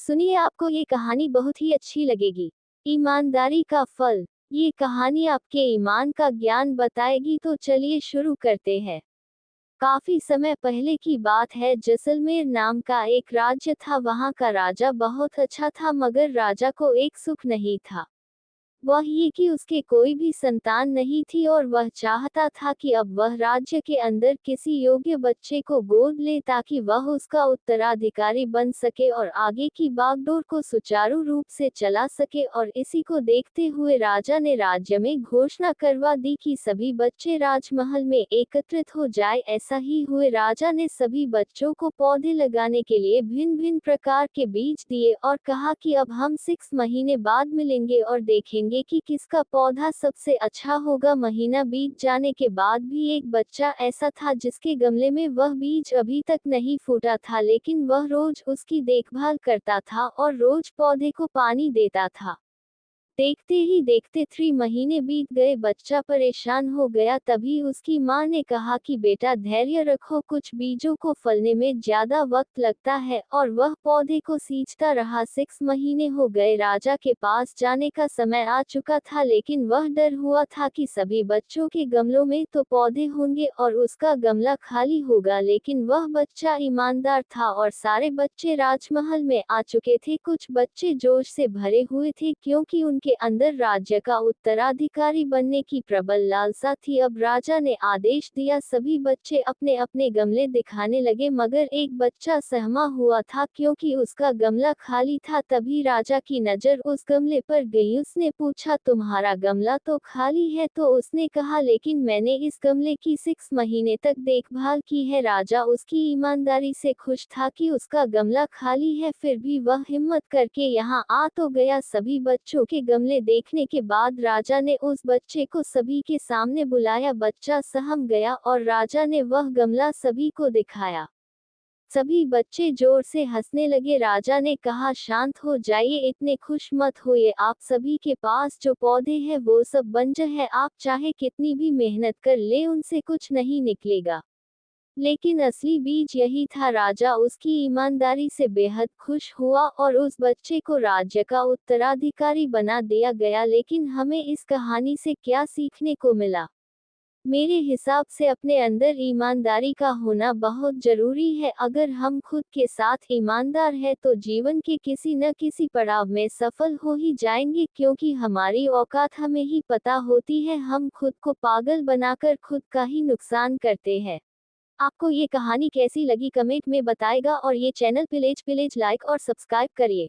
सुनिए, आपको ये कहानी बहुत ही अच्छी लगेगी। ईमानदारी का फल। ये कहानी आपके ईमान का ज्ञान बताएगी, तो चलिए शुरू करते हैं। काफी समय पहले की बात है। जैसलमेर नाम का एक राज्य था। वहाँ का राजा बहुत अच्छा था, मगर राजा को एक सुख नहीं था। वह ये कि उसके कोई भी संतान नहीं थी, और वह चाहता था कि अब वह राज्य के अंदर किसी योग्य बच्चे को गोद ले, ताकि वह उसका उत्तराधिकारी बन सके और आगे की बागडोर को सुचारू रूप से चला सके। और इसी को देखते हुए राजा ने राज्य में घोषणा करवा दी कि सभी बच्चे राजमहल में एकत्रित हो जाए। ऐसा ही हुए। राजा ने सभी बच्चों को पौधे लगाने के लिए भिन्न भिन्न प्रकार के बीज दिए और कहा कि अब हम 6 महीने बाद मिलेंगे और देखेंगे कि किसका पौधा सबसे अच्छा होगा। महीना बीत जाने के बाद भी एक बच्चा ऐसा था जिसके गमले में वह बीज अभी तक नहीं फूटा था, लेकिन वह रोज उसकी देखभाल करता था और रोज पौधे को पानी देता था। देखते ही देखते 3 महीने बीत गए। बच्चा परेशान हो गया। तभी उसकी माँ ने कहा कि बेटा, धैर्य रखो, कुछ बीजों को फलने में ज्यादा वक्त लगता है। और वह पौधे को सींचता रहा। 6 महीने हो गए। राजा के पास जाने का समय आ चुका था, लेकिन वह डर हुआ था कि सभी बच्चों के गमलों में तो पौधे होंगे और उसका गमला खाली होगा। लेकिन वह बच्चा ईमानदार था और सारे बच्चे राजमहल में आ चुके थे। कुछ बच्चे जोश से भरे हुए थे, क्योंकि उनके अंदर राज्य का उत्तराधिकारी बनने की प्रबल लालसा थी। अब राजा ने आदेश दिया, सभी बच्चे अपने अपने गमले दिखाने लगे, मगर एक बच्चा सहमा हुआ था क्योंकि उसका गमला खाली था। तभी राजा की नजर उस गमले पर गई। उसने पूछा, तुम्हारा गमला तो खाली है? तो उसने कहा, लेकिन मैंने इस गमले की 6 महीने तक देखभाल की है। राजा उसकी ईमानदारी से खुश था कि उसका गमला खाली है, फिर भी वह हिम्मत करके यहाँ आ तो गया। सभी बच्चों के गमले देखने के बाद राजा ने उस बच्चे को सभी के सामने बुलाया। बच्चा सहम गया और राजा ने वह गमला सभी को दिखाया। सभी बच्चे जोर से हंसने लगे। राजा ने कहा, शांत हो जाइए, इतने खुश मत होइए। आप सभी के पास जो पौधे हैं वो सब बंजर है। आप चाहे कितनी भी मेहनत कर ले, उनसे कुछ नहीं निकलेगा। लेकिन असली बीज यही था। राजा उसकी ईमानदारी से बेहद खुश हुआ और उस बच्चे को राज्य का उत्तराधिकारी बना दिया गया। लेकिन हमें इस कहानी से क्या सीखने को मिला? मेरे हिसाब से अपने अंदर ईमानदारी का होना बहुत जरूरी है। अगर हम खुद के साथ ईमानदार हैं तो जीवन के किसी न किसी पड़ाव में सफल हो ही जाएंगे, क्योंकि हमारी औकात हमें ही पता होती है। हम खुद को पागल बनाकर खुद का ही नुकसान करते हैं। आपको ये कहानी कैसी लगी कमेंट में बताएगा, और ये चैनल प्लीज लाइक और सब्सक्राइब करिए।